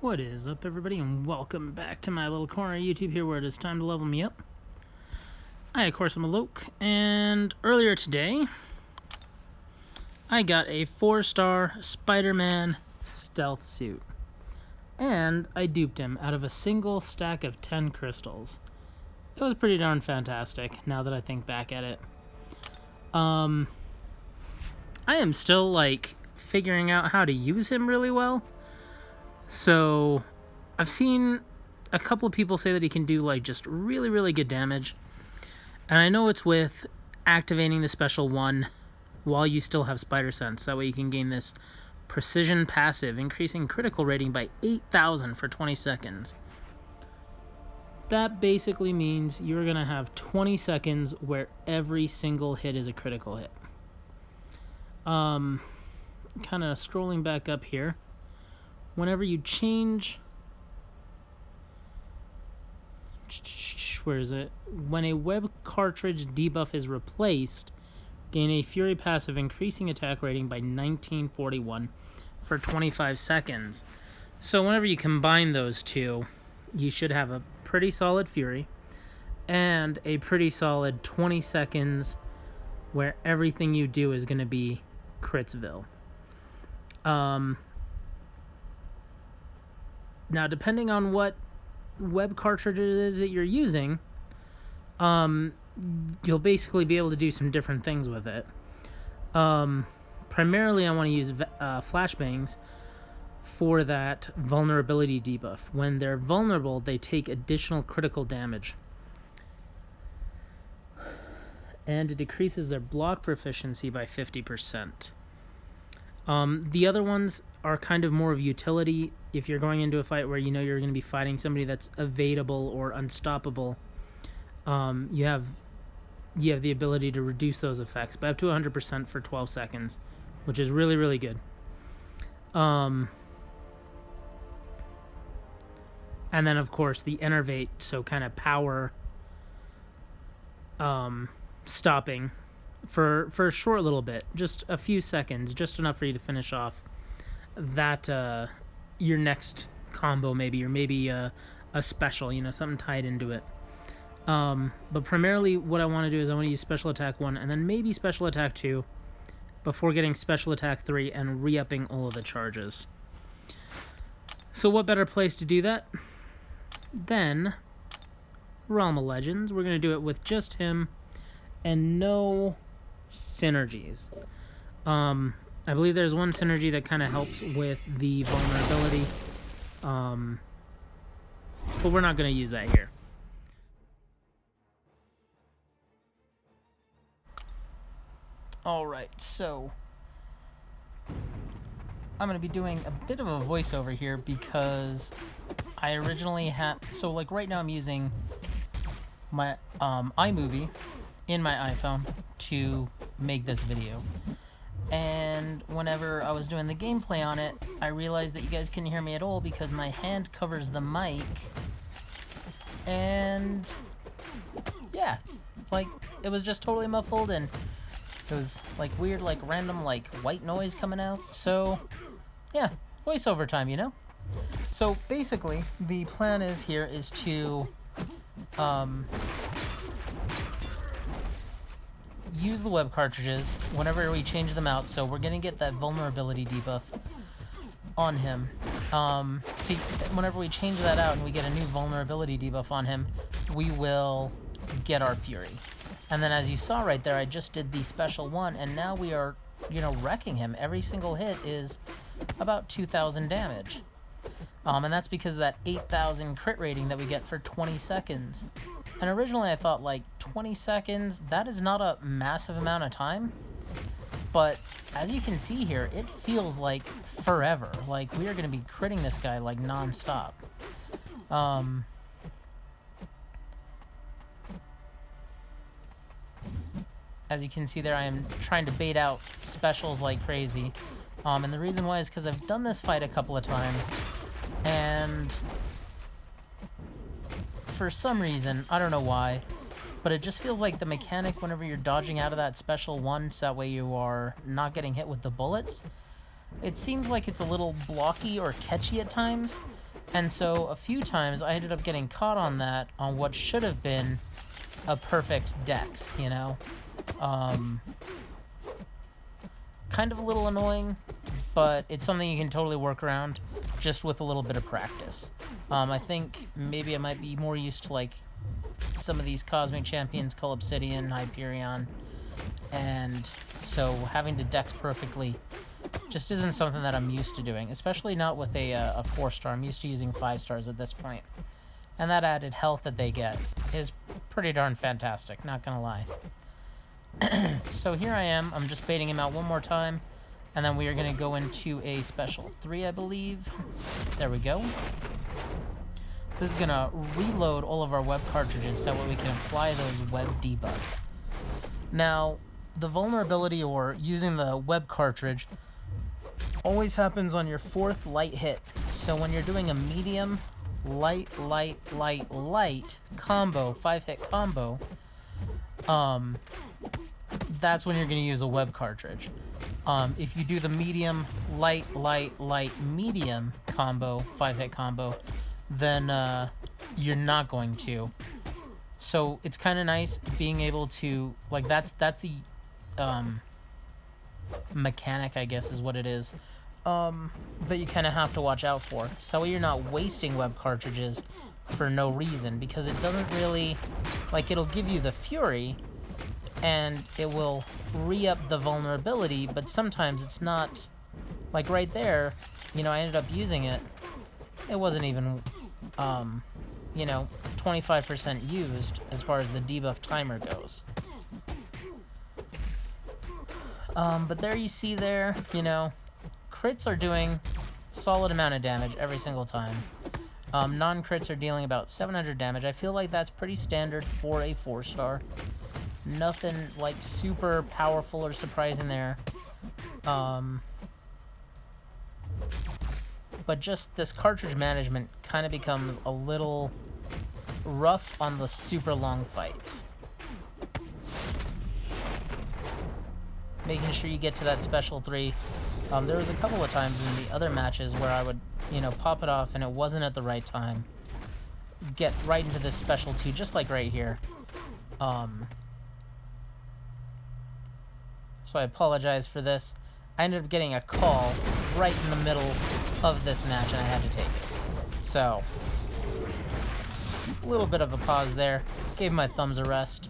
What is up, everybody, and welcome back to my little corner of YouTube here where it is time to level me up. I, of course, am Alok, and earlier today, I got a 4-star Spider-Man stealth suit. And I duped him out of a single stack of 10 crystals. It was pretty darn fantastic, now that I think back at it. I am still, figuring out how to use him really well. So, I've seen a couple of people say that he can do, just really, really good damage. And I know it's with activating the special one while you still have Spider Sense. That way you can gain this precision passive, increasing critical rating by 8,000 for 20 seconds. That basically means you're going to have 20 seconds where every single hit is a critical hit. Kind of scrolling back up here. Whenever you change, where is it? When a web cartridge debuff is replaced, gain a Fury passive increasing attack rating by 1941 for 25 seconds. So whenever you combine those two, you should have a pretty solid Fury and a pretty solid 20 seconds where everything you do is going to be Critsville. Now, depending on what web cartridge it is that you're using, you'll basically be able to do some different things with it. Primarily, I want to use flashbangs for that vulnerability debuff. When they're vulnerable, they take additional critical damage. And it decreases their block proficiency by 50%. The other ones are kind of more of utility. If you're going into a fight where you know you're going to be fighting somebody that's evadable or unstoppable, you have the ability to reduce those effects by up to 100% for 12 seconds, which is really, really good. And then, of course, the Enervate, so kind of power stopping for a short little bit, just a few seconds, just enough for you to finish off that your next combo, maybe, or maybe a special, something tied into it. But primarily what I want to do is I want to use Special Attack 1 and then maybe Special Attack 2 before getting Special Attack 3 and re-upping all of the charges. So what better place to do that than Realm of Legends? We're going to do it with just him and no synergies. I believe there's one synergy that kind of helps with the vulnerability, but we're not going to use that here. Alright, so I'm going to be doing a bit of a voiceover here because I originally had, right now I'm using my iMovie in my iPhone to make this video. And whenever I was doing the gameplay on it, I realized that you guys couldn't hear me at all because my hand covers the mic. And yeah, it was just totally muffled and it was weird, random white noise coming out. So yeah, voiceover time, So basically the plan is to use the web cartridges whenever we change them out. So we're going to get that vulnerability debuff on him. Whenever we change that out and we get a new vulnerability debuff on him, we will get our Fury. And then as you saw right there, I just did the special one, and now we are, wrecking him. Every single hit is about 2,000 damage. And that's because of that 8,000 crit rating that we get for 20 seconds. And originally I thought 20 seconds, that is not a massive amount of time. But as you can see here, it feels like forever. We are going to be critting this guy non-stop. As you can see there, I am trying to bait out specials like crazy. And the reason why is because I've done this fight a couple of times. And for some reason, I don't know why, but it just feels like the mechanic whenever you're dodging out of that special one, so that way you are not getting hit with the bullets, it seems like it's a little blocky or catchy at times. And so a few times I ended up getting caught on that on what should have been a perfect dex, you know? Kind of a little annoying, but it's something you can totally work around just with a little bit of practice. I think maybe I might be more used to like some of these Cosmic Champions, Cull Obsidian, Hyperion, and so having to dex perfectly just isn't something that I'm used to doing, especially not with a 4-star. I'm used to using 5 stars at this point. And that added health that they get is pretty darn fantastic, not gonna lie. So here I am, I'm just baiting him out one more time, and then we are gonna go into a special 3, I believe. There we go. This is gonna reload all of our web cartridges so that we can apply those web debuffs. Now, the vulnerability or using the web cartridge always happens on your 4th light hit. So when you're doing a medium, light combo, 5-hit combo, that's when you're going to use a web cartridge. If you do the medium, light, medium combo, 5-hit combo, then you're not going to. So it's kind of nice being able to, like, that's the mechanic, I guess is what it is, that you kind of have to watch out for. So you're not wasting web cartridges for no reason, because it doesn't really, like, it'll give you the fury, and it will re-up the vulnerability, but sometimes it's not, like right there, you know, I ended up using it, it wasn't even, you know, 25% used as far as the debuff timer goes. But there you see there, you know, crits are doing a solid amount of damage every single time. Non-crits are dealing about 700 damage. I feel like that's pretty standard for a 4-star. Nothing, like, super powerful or surprising there. But just this cartridge management kind of becomes a little rough on the super long fights. Making sure you get to that special 3. There was a couple of times in the other matches where I would, you know, pop it off and it wasn't at the right time. Get right into this special 2, just like right here. So I apologize for this. I ended up getting a call right in the middle of this match and I had to take it. So, a little bit of a pause there. Gave my thumbs a rest.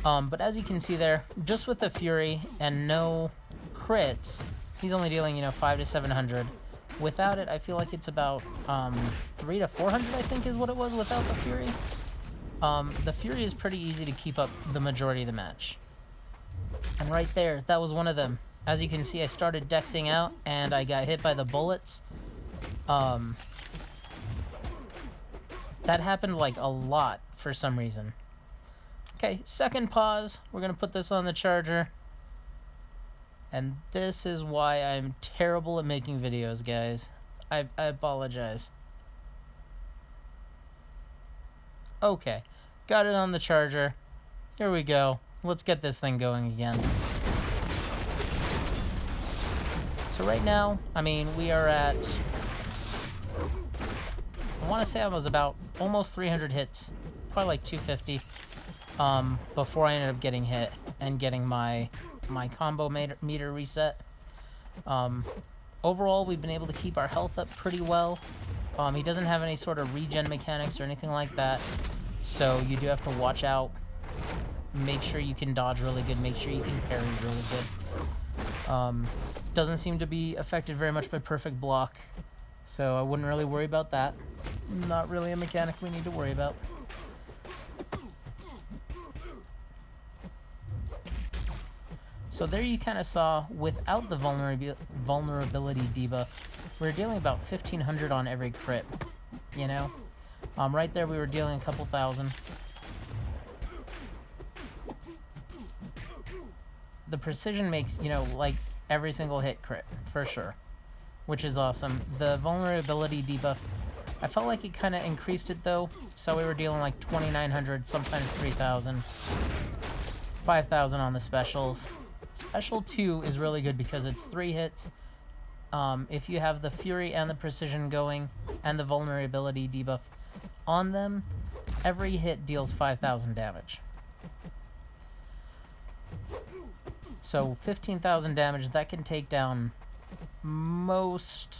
But as you can see there, just with the Fury and no crits, he's only dealing, you know, 500 to 700. Without it, I feel like it's about 300 to 400, I think is what it was without the Fury. The Fury is pretty easy to keep up the majority of the match. And right there, that was one of them. As you can see, I started dexing out, and I got hit by the bullets. That happened, like, a lot for some reason. Okay, second pause. We're going to put this on the charger. And this is why I'm terrible at making videos, guys. I apologize. Okay, got it on the charger. Here we go. Let's get this thing going again. So right now, I mean, we are at, I want to say I was about almost 300 hits, probably like 250, before I ended up getting hit and getting my combo meter reset. Overall, we've been able to keep our health up pretty well. He doesn't have any sort of regen mechanics or anything like that, so you do have to watch out. Make sure you can dodge really good, make sure you can parry really good. Doesn't seem to be affected very much by perfect block, so I wouldn't really worry about that. Not really a mechanic we need to worry about. So there you kind of saw, without the vulnerability debuff, we're dealing about 1500 on every crit, you know? Right there we were dealing a couple thousand. The precision makes, you know, like, every single hit crit, for sure, which is awesome. The vulnerability debuff, I felt like it kind of increased it, though, so we were dealing like 2900, sometimes 3000, 5000 on the specials. Special 2 is really good because it's 3 hits, if you have the Fury and the Precision going and the Vulnerability debuff on them, every hit deals 5,000 damage. So 15,000 damage, that can take down most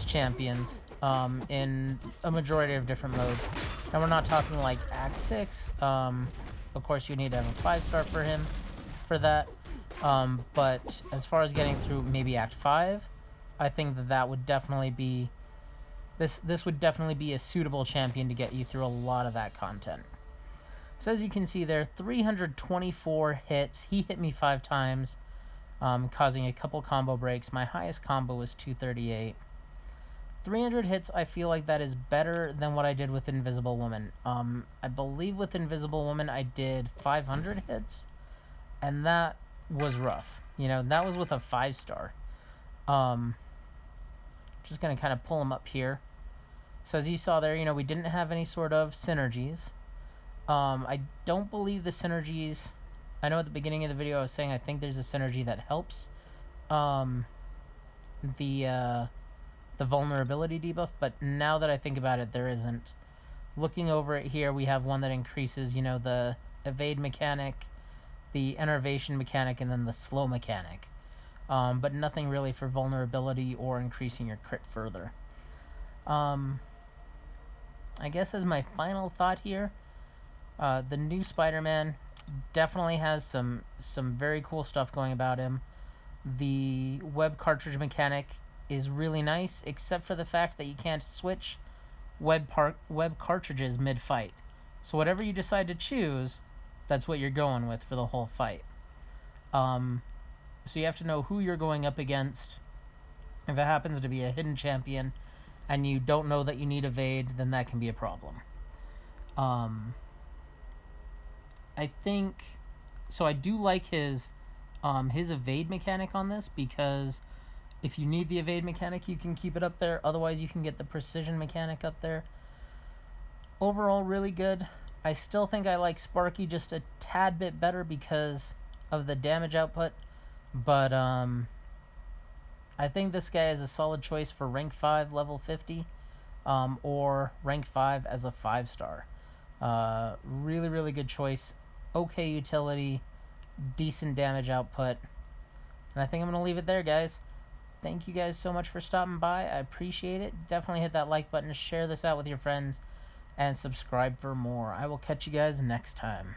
champions in a majority of different modes. And we're not talking like Act 6. Of course, you need to have a 5-star for him for that. But as far as getting through maybe Act 5, I think that would definitely be... This would definitely be a suitable champion to get you through a lot of that content. So as you can see there, 324 hits. He hit me 5 times, causing a couple combo breaks. My highest combo was 238. 300 hits, I feel like that is better than what I did with Invisible Woman. I believe with Invisible Woman I did 500 hits, and that was rough. You know, that was with a 5-star. Just going to kind of pull him up here. So as you saw there, you know, we didn't have any sort of synergies. I don't believe the synergies... I know at the beginning of the video I was saying I think there's a synergy that helps the vulnerability debuff, but now that I think about it, there isn't. Looking over it here, we have one that increases, you know, the evade mechanic, the enervation mechanic, and then the slow mechanic. But nothing really for vulnerability or increasing your crit further. I guess as my final thought here, the new Spider-Man definitely has some very cool stuff going about him. The web cartridge mechanic is really nice, except for the fact that you can't switch web cartridges mid-fight. So whatever you decide to choose, that's what you're going with for the whole fight. So you have to know who you're going up against. If it happens to be a hidden champion and you don't know that you need evade, then that can be a problem. I think... So I do like his evade mechanic on this, because if you need the evade mechanic, you can keep it up there. Otherwise, you can get the precision mechanic up there. Overall, really good. I still think I like Sparky just a tad bit better because of the damage output. But I think this guy is a solid choice for rank 5, level 50. Or rank 5 as a 5-star. Really, really good choice. Okay utility. Decent damage output. And I think I'm going to leave it there, guys. Thank you guys so much for stopping by. I appreciate it. Definitely hit that like button, share this out with your friends, and subscribe for more. I will catch you guys next time.